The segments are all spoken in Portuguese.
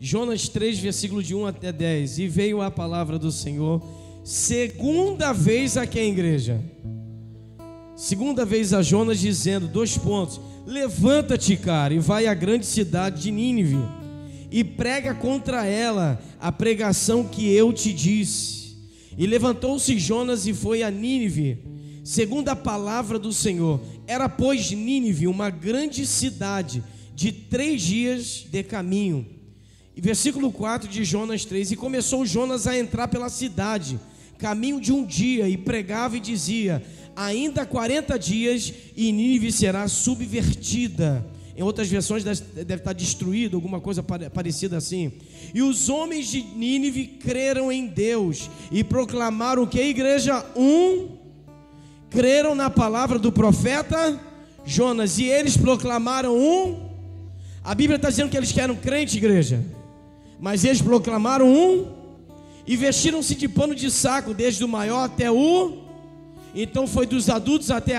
Jonas 3, versículo de 1 até 10. E veio a palavra do Senhor segunda vez a quem, igreja? Segunda vez a Jonas, dizendo, levanta-te, cara, e vai à grande cidade de Nínive, e prega contra ela a pregação que eu te disse. E levantou-se Jonas e foi a Nínive, segundo a palavra do Senhor. Era, pois, Nínive uma grande cidade, de 3 dias de caminho. E versículo 4 de Jonas 3: E começou Jonas a entrar pela cidade, caminho de um dia, e pregava e dizia: ainda 40 dias e Nínive será subvertida. Em outras versões deve estar destruído, alguma coisa parecida assim. E os homens de Nínive creram em Deus e proclamaram o que, igreja? Creram na palavra do profeta Jonas, e eles proclamaram a Bíblia está dizendo que eles eram crentes, igreja, mas eles proclamaram e vestiram-se de pano de saco, desde o maior até então foi dos adultos até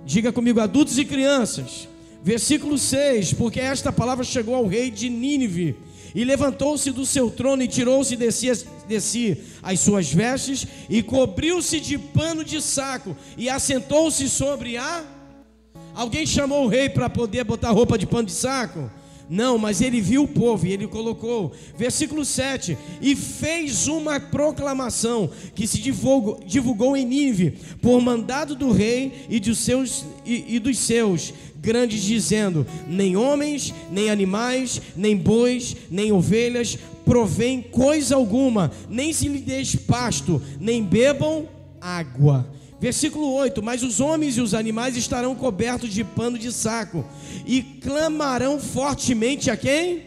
diga comigo, adultos e crianças. Versículo 6: porque esta palavra chegou ao rei de Nínive, e levantou-se do seu trono, e tirou-se de si as suas vestes, e cobriu-se de pano de saco, e assentou-se sobre Alguém chamou o rei para poder botar roupa de pano de saco? Não, mas ele viu o povo e ele colocou. Versículo 7: e fez uma proclamação que se divulgou em Nínive, por mandado do rei e dos seus grandes, dizendo: nem homens, nem animais, nem bois, nem ovelhas provém coisa alguma, nem se lhe des pasto, nem bebam água. Versículo 8: mas os homens e os animais estarão cobertos de pano de saco, e clamarão fortemente a quem?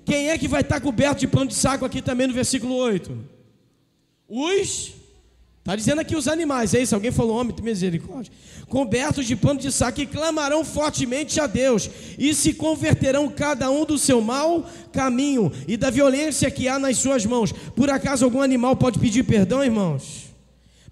Quem é que vai estar coberto de pano de saco aqui também no versículo 8? Está dizendo aqui os animais, é isso? Alguém falou homem, tem misericórdia. Cobertos de pano de saco, e clamarão fortemente a Deus, e se converterão cada um do seu mau caminho e da violência que há nas suas mãos. Por acaso algum animal pode pedir perdão, irmãos?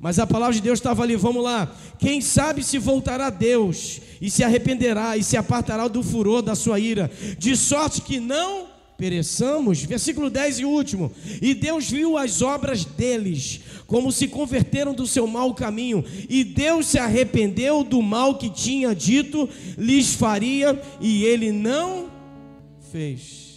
Mas a palavra de Deus estava ali, vamos lá. Quem sabe se voltará a Deus, e se arrependerá, e se apartará do furor da sua ira, de sorte que não pereçamos. Versículo 10 e último: e Deus viu as obras deles, como se converteram do seu mau caminho, e Deus se arrependeu do mal que tinha dito lhes faria, e ele não fez.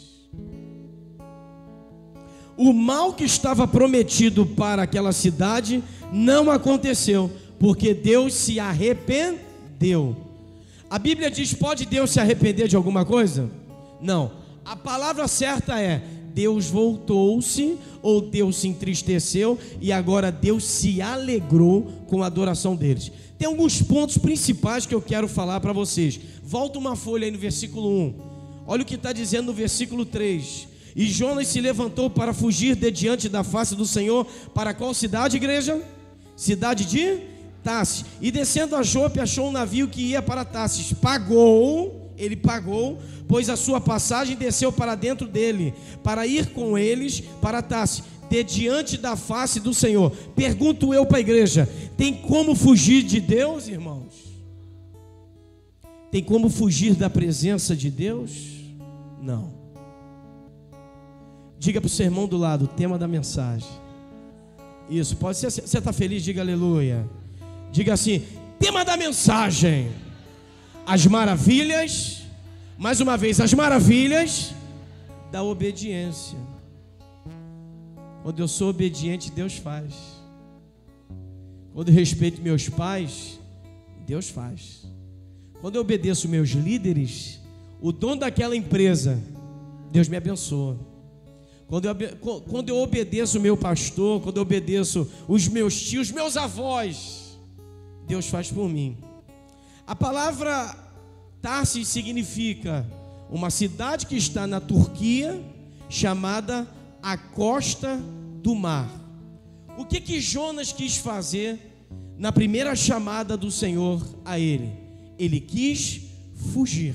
O mal que estava prometido para aquela cidade não aconteceu, porque Deus se arrependeu. A Bíblia diz: pode Deus se arrepender de alguma coisa? Não. A palavra certa é: Deus voltou-se, ou Deus se entristeceu, e agora Deus se alegrou com a adoração deles. Tem alguns pontos principais que eu quero falar para vocês. Volta uma folha aí no versículo 1. Olha o que está dizendo no versículo 3. E Jonas se levantou para fugir de diante da face do Senhor. Para qual cidade, igreja? Cidade de Tarsis. E descendo a Jope, achou um navio que ia para Tarsis. Ele pagou, pois a sua passagem desceu para dentro dele, para ir com eles para Tarsis, de diante da face do Senhor. Pergunto eu para a igreja: tem como fugir de Deus, irmãos? Tem como fugir da presença de Deus? Não. Diga para o seu irmão do lado, tema da mensagem. Isso, pode ser. Você está feliz? Diga aleluia. Diga assim: tema da mensagem: as maravilhas, mais uma vez, as maravilhas da obediência. Quando eu sou obediente, Deus faz. Quando eu respeito meus pais, Deus faz. Quando eu obedeço meus líderes, o dono daquela empresa, Deus me abençoa. Quando eu obedeço o meu pastor, quando eu obedeço os meus tios, meus avós, Deus faz por mim. A palavra Tarsis significa uma cidade que está na Turquia, chamada a costa do mar. O que Jonas quis fazer na primeira chamada do Senhor a ele? Ele quis fugir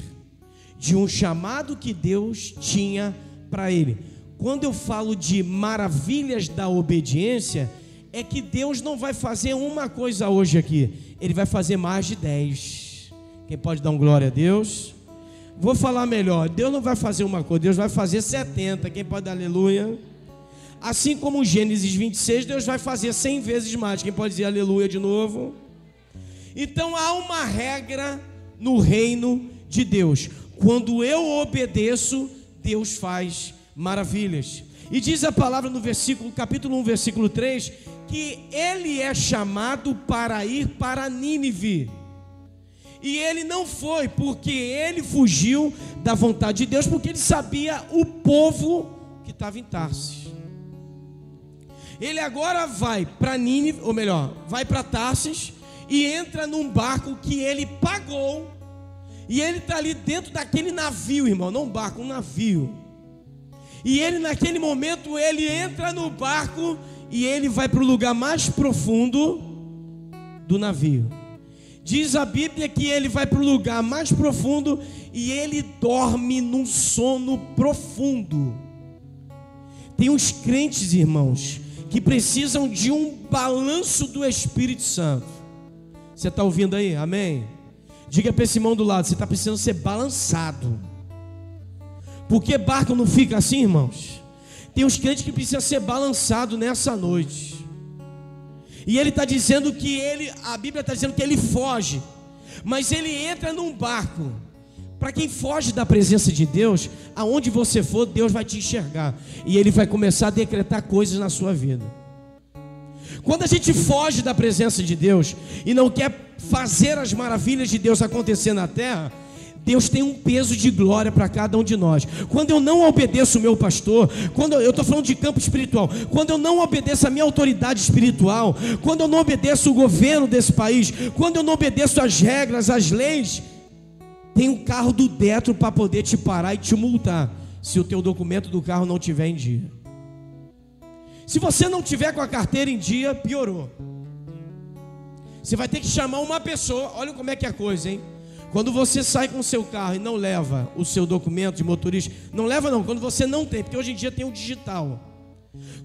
de um chamado que Deus tinha para ele. Quando eu falo de maravilhas da obediência, é que Deus não vai fazer uma coisa hoje aqui, Ele vai fazer mais de 10. Quem pode dar um glória a Deus? Vou falar melhor. Deus não vai fazer uma coisa, Deus vai fazer 70. Quem pode dar aleluia? Assim como Gênesis 26, Deus vai fazer 100 vezes mais. Quem pode dizer aleluia de novo? Então há uma regra no reino de Deus. Quando eu obedeço, Deus faz maravilhas. E diz a palavra no capítulo 1, versículo 3, que ele é chamado para ir para Nínive. E ele não foi porque ele fugiu da vontade de Deus, porque ele sabia o povo que estava em Tarsis. Ele agora vai para Nínive, ou melhor, vai para Tarsis e entra num barco que ele pagou. E ele está ali dentro daquele navio, irmão, não um barco, um navio. E ele naquele momento, ele entra no barco e ele vai para o lugar mais profundo do navio. Diz a Bíblia que ele vai para o lugar mais profundo e ele dorme num sono profundo. Tem uns crentes, irmãos, que precisam de um balanço do Espírito Santo. Você está ouvindo aí? Amém? Diga para esse irmão do lado, você está precisando ser balançado. Por que barco não fica assim, irmãos? Tem uns crentes que precisam ser balançados nessa noite. E ele está dizendo que a Bíblia está dizendo que ele foge, mas ele entra num barco. Para quem foge da presença de Deus, aonde você for, Deus vai te enxergar. E ele vai começar a decretar coisas na sua vida. Quando a gente foge da presença de Deus e não quer fazer as maravilhas de Deus acontecer na terra, Deus tem um peso de glória para cada um de nós. Quando eu não obedeço o meu pastor, quando eu estou falando de campo espiritual, quando eu não obedeço a minha autoridade espiritual, quando eu não obedeço o governo desse país, quando eu não obedeço as regras, as leis, tem um carro do Detro para poder te parar e te multar, se o teu documento do carro não estiver em dia. Se você não tiver com a carteira em dia, piorou. Você vai ter que chamar uma pessoa. Olha como é que é a coisa, hein? Quando você sai com o seu carro e não leva o seu documento de motorista, não leva não, quando você não tem, porque hoje em dia tem o digital.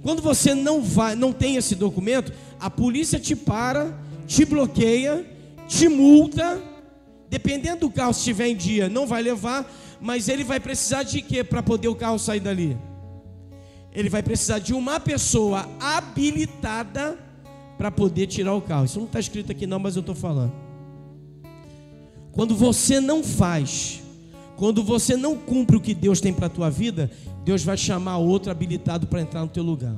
Quando você não tem esse documento, a polícia te para, te bloqueia, te multa. Dependendo do carro, se estiver em dia, não vai levar, mas ele vai precisar de quê para poder o carro sair dali? Ele vai precisar de uma pessoa habilitada para poder tirar o carro. Isso não está escrito aqui não, mas eu estou falando. Quando você não faz, quando você não cumpre o que Deus tem para a tua vida, Deus vai chamar outro habilitado para entrar no teu lugar.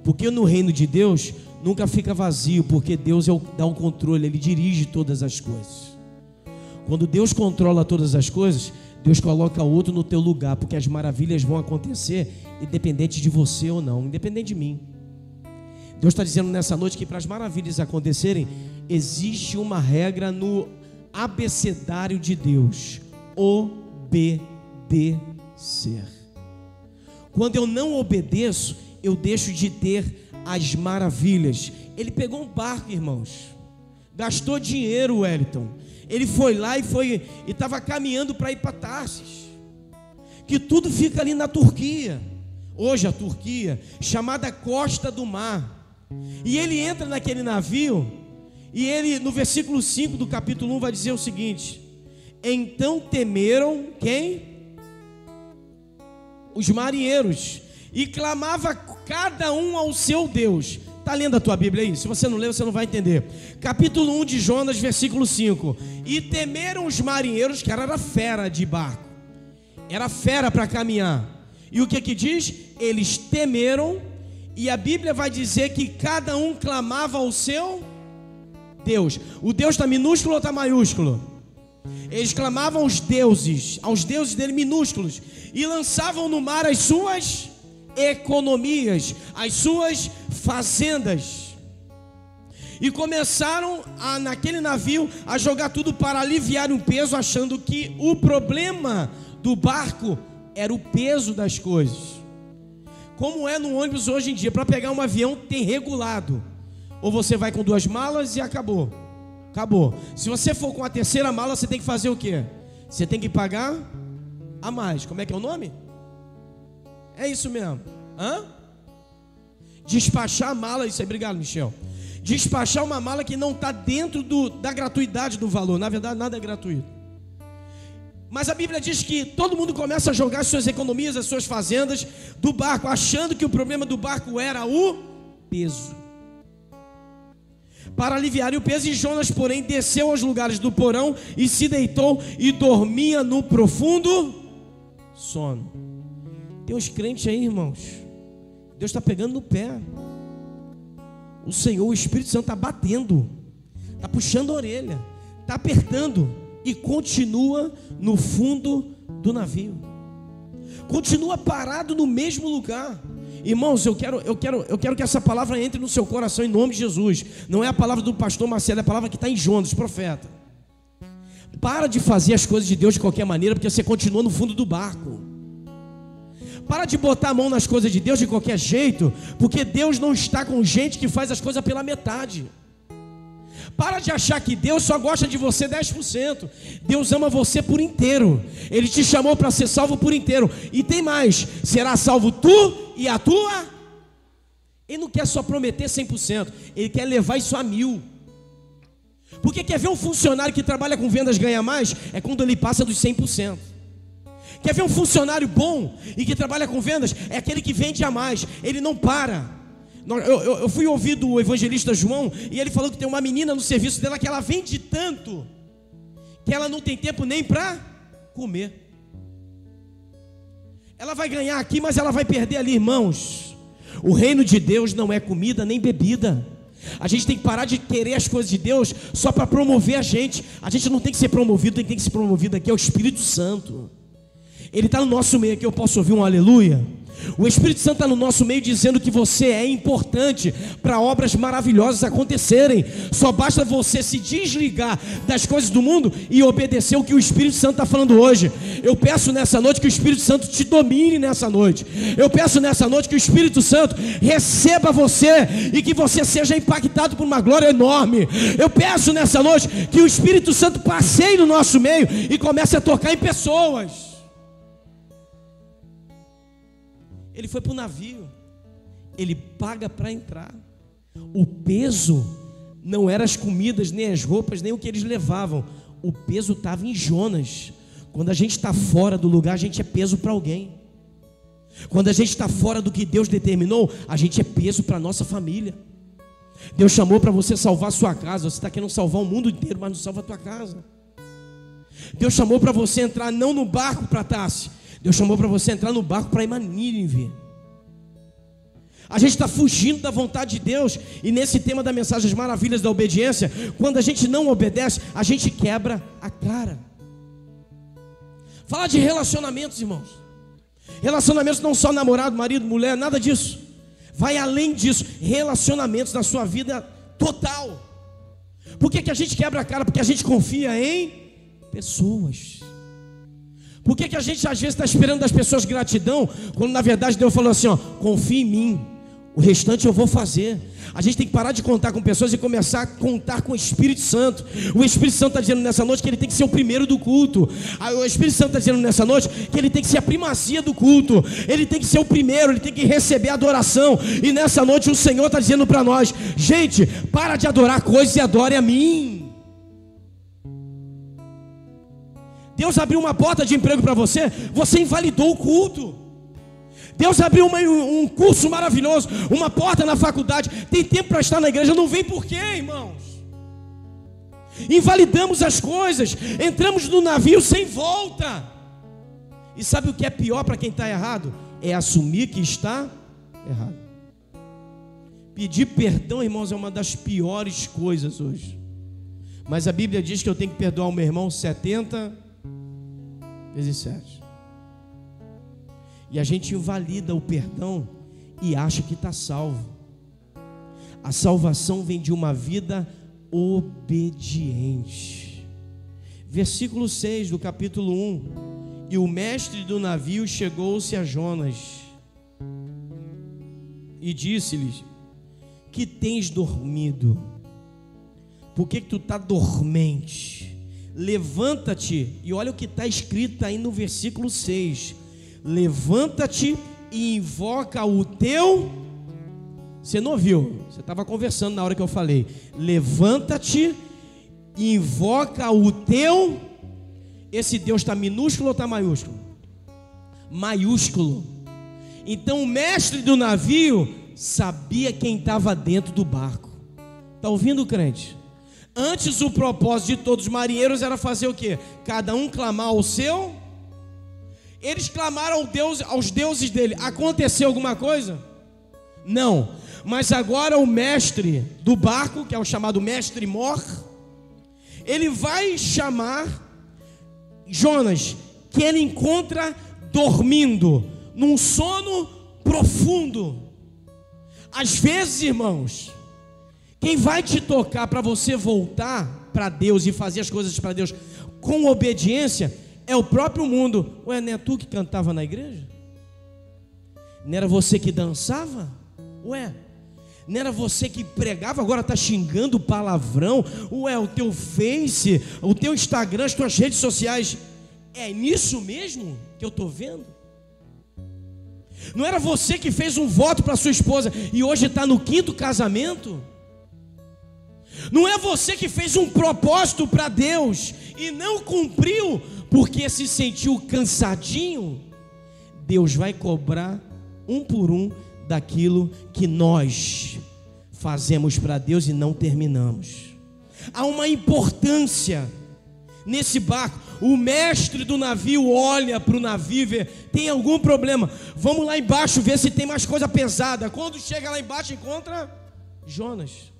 Porque no reino de Deus nunca fica vazio, porque Deus dá o controle, Ele dirige todas as coisas. Quando Deus controla todas as coisas, Deus coloca outro no teu lugar, porque as maravilhas vão acontecer, independente de você ou não, independente de mim. Deus está dizendo nessa noite que para as maravilhas acontecerem, existe uma regra no abecedário de Deus: obedecer. Quando eu não obedeço, eu deixo de ter as maravilhas. Ele pegou um barco, irmãos, gastou dinheiro, Wellington. Ele foi lá e estava caminhando para ir para Tarsis, que tudo fica ali na Turquia. Hoje a Turquia, chamada Costa do Mar. E ele entra naquele navio, e ele no versículo 5 do capítulo 1 vai dizer o seguinte: então temeram quem? Os marinheiros, e clamava cada um ao seu Deus. Está lendo a tua Bíblia aí? Se você não leu, você não vai entender. Capítulo 1 de Jonas, versículo 5. E temeram os marinheiros, que era fera de barco, era fera para caminhar. E o que diz? Eles temeram, e a Bíblia vai dizer que cada um clamava ao seu Deus. O Deus está minúsculo ou está maiúsculo? Eles clamavam aos deuses dele minúsculos, e lançavam no mar as suas economias, as suas fazendas, e começaram naquele navio a jogar tudo para aliviar um peso, achando que o problema do barco era o peso das coisas. Como é no ônibus hoje em dia, para pegar um avião tem regulado, ou você vai com 2 malas e acabou. Se você for com a 3ª mala, você tem que fazer o quê? Você tem que pagar a mais. Como é que é o nome? É isso mesmo. Despachar a mala, isso aí, obrigado, Michel. Despachar uma mala que não está dentro da gratuidade do valor. Na verdade, nada é gratuito. Mas a Bíblia diz que todo mundo começa a jogar suas economias, as suas fazendas do barco, achando que o problema do barco era o peso. Para aliviar o peso, Jonas, porém, desceu aos lugares do porão e se deitou e dormia no profundo sono. Tem uns crentes aí, irmãos, Deus está pegando no pé. O Senhor, o Espírito Santo está batendo, está puxando a orelha, está apertando e continua no fundo do navio. Continua parado no mesmo lugar. Irmãos, eu quero que essa palavra entre no seu coração em nome de Jesus. Não é a palavra do pastor Marcelo, é a palavra que está em Jonas, profeta. Para de fazer as coisas de Deus de qualquer maneira, porque você continua no fundo do barco. Para de botar a mão nas coisas de Deus de qualquer jeito, porque Deus não está com gente que faz as coisas pela metade. Para de achar que Deus só gosta de você 10%. Deus ama você por inteiro. Ele te chamou para ser salvo por inteiro. E tem mais, será salvo tu e a tua. Ele não quer só prometer 100%, ele quer levar isso a 1000%. Porque quer ver um funcionário que trabalha com vendas ganhar mais? É quando ele passa dos 100%. Quer ver um funcionário bom e que trabalha com vendas? É aquele que vende a mais, ele não para. Eu fui ouvir do evangelista João, e ele falou que tem uma menina no serviço dela que ela vende tanto que ela não tem tempo nem para comer. Ela vai ganhar aqui, mas ela vai perder ali, irmãos. O reino de Deus não é comida nem bebida. A gente tem que parar de querer as coisas de Deus só para promover a gente. A gente não tem que ser promovido, quem tem que ser promovido aqui é o Espírito Santo. Ele está no nosso meio aqui, eu posso ouvir um aleluia? O Espírito Santo está no nosso meio dizendo que você é importante para obras maravilhosas acontecerem. Só basta você se desligar das coisas do mundo e obedecer o que o Espírito Santo está falando hoje. Eu peço nessa noite que o Espírito Santo te domine nessa noite. Eu peço nessa noite que o Espírito Santo receba você e que você seja impactado por uma glória enorme. Eu peço nessa noite que o Espírito Santo passeie no nosso meio e comece a tocar em pessoas. Ele foi para o navio, ele paga para entrar. O peso não era as comidas, nem as roupas, nem o que eles levavam. O peso estava em Jonas. Quando a gente está fora do lugar, a gente é peso para alguém. Quando a gente está fora do que Deus determinou, a gente é peso para a nossa família. Deus chamou para você salvar a sua casa. Você está querendo salvar o mundo inteiro, mas não salva a tua casa. Deus chamou para você entrar não no barco para Tarsis, Deus chamou para você entrar no barco para ir para Nínive. A gente está fugindo da vontade de Deus. E nesse tema da mensagem, as maravilhas da obediência, quando a gente não obedece, a gente quebra a cara. Fala de relacionamentos, irmãos. Relacionamentos não só namorado, marido, mulher, nada disso. Vai além disso. Relacionamentos na sua vida total. Por que a gente quebra a cara? Porque a gente confia em pessoas. Por que a gente às vezes está esperando das pessoas gratidão, quando na verdade Deus falou assim, ó, confia em mim, o restante eu vou fazer. A gente tem que parar de contar com pessoas e começar a contar com o Espírito Santo. O Espírito Santo está dizendo nessa noite que ele tem que ser o primeiro do culto. O Espírito Santo está dizendo nessa noite que ele tem que ser a primazia do culto. Ele tem que ser o primeiro, ele tem que receber a adoração. E nessa noite o Senhor está dizendo para nós, gente, para de adorar coisas e adore a mim. Deus abriu uma porta de emprego para você, você invalidou o culto. Deus abriu um curso maravilhoso, uma porta na faculdade, tem tempo para estar na igreja, não vem por quê, irmãos? Invalidamos as coisas, entramos no navio sem volta. E sabe o que é pior para quem está errado? É assumir que está errado. Pedir perdão, irmãos, é uma das piores coisas hoje. Mas a Bíblia diz que eu tenho que perdoar o meu irmão 70 vezes 7. E a gente invalida o perdão e acha que está salvo. A salvação vem de uma vida obediente. Versículo 6 do capítulo 1. E o mestre do navio chegou-se a Jonas e disse-lhes: que tens dormido? Por que tu está dormente? Levanta-te, e olha o que está escrito aí no versículo 6. Levanta-te e invoca o teu... Você não ouviu, você estava conversando na hora que eu falei. Levanta-te e invoca o teu... Esse Deus está minúsculo ou está maiúsculo? Maiúsculo. Então o mestre do navio sabia quem estava dentro do barco. Está ouvindo, crente? Antes o propósito de todos os marinheiros era fazer o quê? Cada um clamar ao seu. Eles clamaram aos deuses dele. Aconteceu alguma coisa? Não. Mas agora o mestre do barco, que é o chamado mestre mor, ele vai chamar Jonas, que ele encontra dormindo, num sono profundo. Às vezes, irmãos, quem vai te tocar para você voltar para Deus e fazer as coisas para Deus com obediência é o próprio mundo. Ué, não é tu que cantava na igreja? Não era você que dançava? Ué, não era você que pregava, agora está xingando palavrão? Ué, o teu Face, o teu Instagram, as tuas redes sociais, é nisso mesmo que eu estou vendo? Não era você que fez um voto para sua esposa e hoje está no 5º casamento? Não é você que fez um propósito para Deus e não cumpriu porque se sentiu cansadinho? Deus vai cobrar um por um daquilo que nós fazemos para Deus e não terminamos. Há uma importância nesse barco. O mestre do navio olha para o navio e vê, tem algum problema, vamos lá embaixo ver se tem mais coisa pesada. Quando chega lá embaixo encontra Jonas.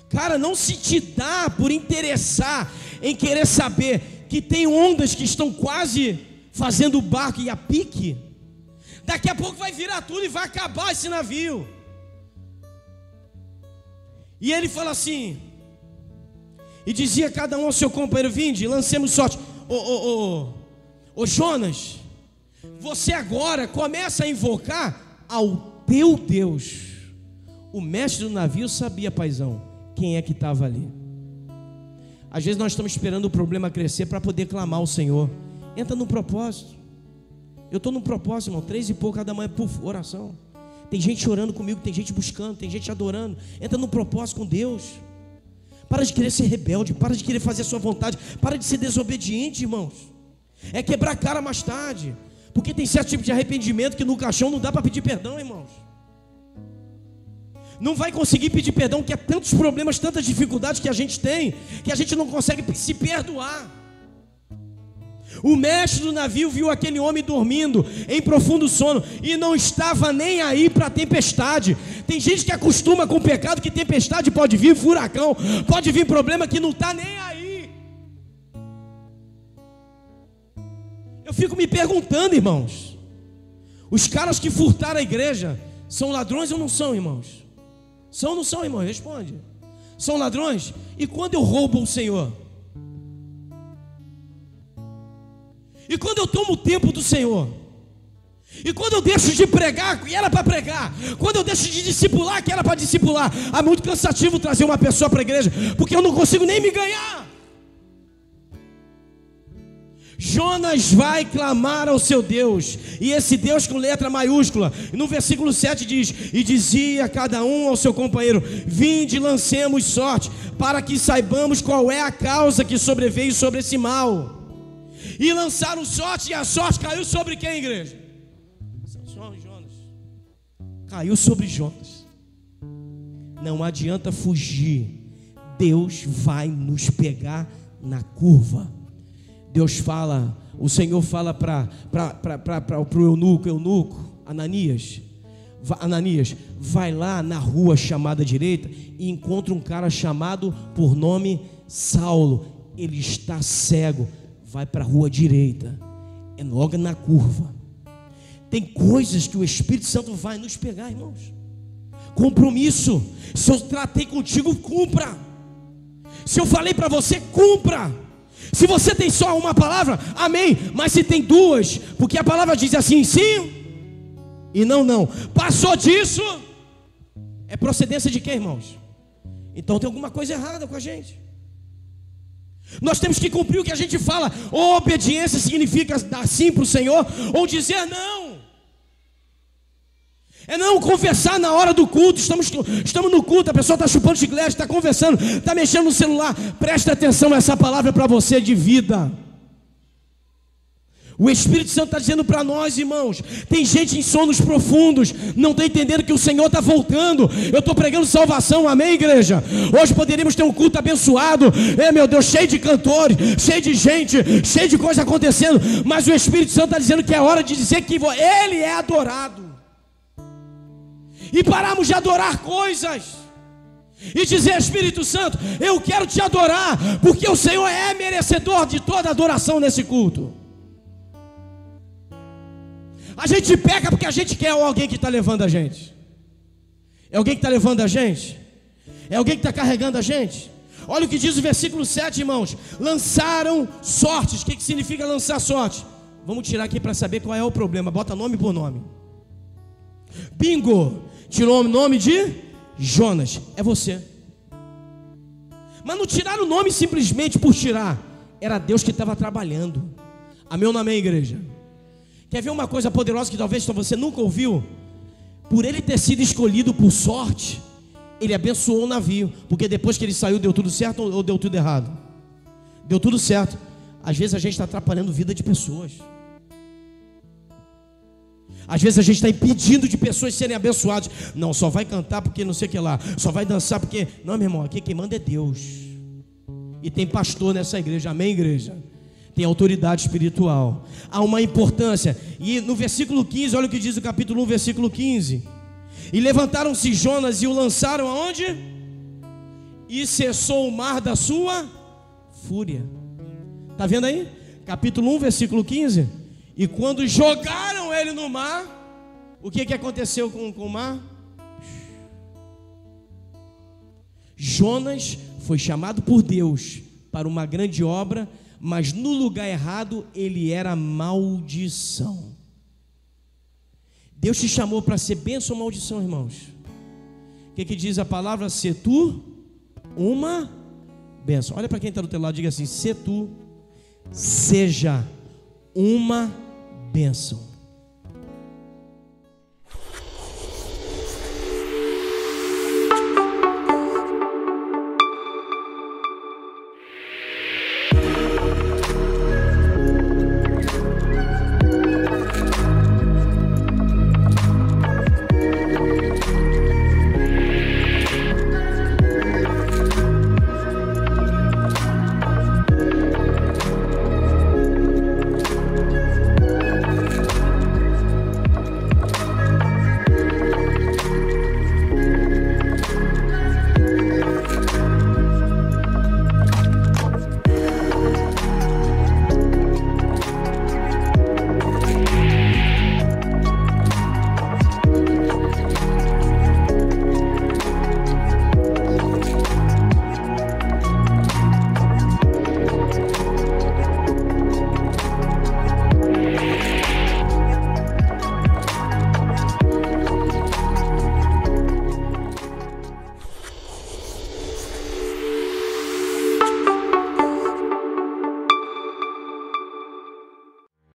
Cara, não se te dá por interessar em querer saber que tem ondas que estão quase fazendo o barco ir a pique. Daqui a pouco vai virar tudo e vai acabar esse navio. E ele fala assim, e dizia cada um ao seu companheiro: vinde, lancemos sorte. Ô Jonas, você agora começa a invocar ao teu Deus. O mestre do navio sabia, paizão, quem é que estava ali. Às vezes nós estamos esperando o problema crescer para poder clamar ao Senhor. Entra no propósito. Eu estou no propósito, irmão, 3 e pouco cada manhã, oração. Tem gente orando comigo, tem gente buscando, tem gente adorando. Entra no propósito com Deus. Para de querer ser rebelde, para de querer fazer a sua vontade, para de ser desobediente, irmãos. É quebrar a cara mais tarde. Porque tem certo tipo de arrependimento que no caixão não dá para pedir perdão, irmãos. Não vai conseguir pedir perdão, porque é tantos problemas, tantas dificuldades que a gente tem, que a gente não consegue se perdoar. O mestre do navio viu aquele homem dormindo em profundo sono e não estava nem aí para a tempestade. Tem gente que acostuma com o pecado que tempestade pode vir, furacão, pode vir problema que não está nem aí. Eu fico me perguntando, irmãos, os caras que furtaram a igreja são ladrões ou não são, irmãos? São ou não são, irmão? Responde. São ladrões? E quando eu roubo o Senhor? E quando eu tomo o tempo do Senhor? E quando eu deixo de pregar, que era para pregar? Quando eu deixo de discipular, que era para discipular? É muito cansativo trazer uma pessoa para a igreja, porque eu não consigo nem me ganhar. Jonas vai clamar ao seu Deus, e esse Deus com letra maiúscula. No versículo 7 diz: e dizia cada um ao seu companheiro: vinde, lancemos sorte, para que saibamos qual é a causa que sobreveio sobre esse mal. E lançaram sorte, e a sorte caiu sobre quem, igreja? Jonas. Caiu sobre Jonas. Não adianta fugir. Deus vai nos pegar na curva. Deus fala, o Senhor fala para o eunuco, Ananias, vai lá na rua chamada direita e encontra um cara chamado por nome Saulo. Ele está cego. Vai para a rua direita, é logo na curva. Tem coisas que o Espírito Santo vai nos pegar, irmãos. Compromisso. Se eu tratei contigo, cumpra. Se eu falei para você, cumpra. Se você tem só uma palavra, amém. Mas se tem duas, porque a palavra diz assim, sim e não, não. Passou disso, é procedência de quem, irmãos? Então tem alguma coisa errada com a gente. Nós temos que cumprir o que a gente fala. Obediência significa dar sim para o Senhor ou dizer não. É não conversar na hora do culto. Estamos no culto, a pessoa está chupando chiclete, está conversando, está mexendo no celular. Presta atenção, essa palavra é para você de vida. O Espírito Santo está dizendo para nós, irmãos, tem gente em sonos profundos, não está entendendo que o Senhor está voltando. Eu estou pregando salvação, amém, igreja? Hoje poderíamos ter um culto abençoado, meu Deus, cheio de cantores, cheio de gente, cheio de coisa acontecendo, mas o Espírito Santo está dizendo que é hora de dizer que Ele é adorado, e pararmos de adorar coisas, e dizer: Espírito Santo, eu quero te adorar, porque o Senhor é merecedor de toda adoração nesse culto. A gente peca porque a gente quer alguém que está levando a gente. É alguém que está levando a gente? É alguém que está carregando a gente? Olha o que diz o versículo 7, irmãos. Lançaram sortes. O que significa lançar sorte? Vamos tirar aqui para saber qual é o problema. Bota nome por nome. Bingo! Tirou o nome de Jonas. É você. Mas não tiraram o nome simplesmente por tirar. Era Deus que estava trabalhando. Amém ou não amém, igreja? Quer ver uma coisa poderosa que talvez você nunca ouviu? Por ele ter sido escolhido por sorte, ele abençoou o navio. Porque depois que ele saiu, deu tudo certo ou deu tudo errado? Deu tudo certo. Às vezes a gente está atrapalhando a vida de pessoas. Às vezes a gente está impedindo de pessoas serem abençoadas. Não, só vai cantar porque não sei o que lá, só vai dançar porque... Não, meu irmão, aqui quem manda é Deus. E tem pastor nessa igreja, amém, igreja? Tem autoridade espiritual. Há uma importância. E no versículo 15, olha o que diz o capítulo 1, versículo 15. E levantaram-se Jonas e o lançaram aonde? E cessou o mar da sua fúria. Está vendo aí? Capítulo 1, versículo 15. E quando jogaram ele no mar, o que aconteceu com o mar? Jonas foi chamado por Deus para uma grande obra, mas no lugar errado ele era maldição. Deus te chamou para ser bênção ou maldição, irmãos? O que diz a palavra? Se tu uma bênção. Olha para quem está do teu lado, diga assim: se tu seja uma bênção.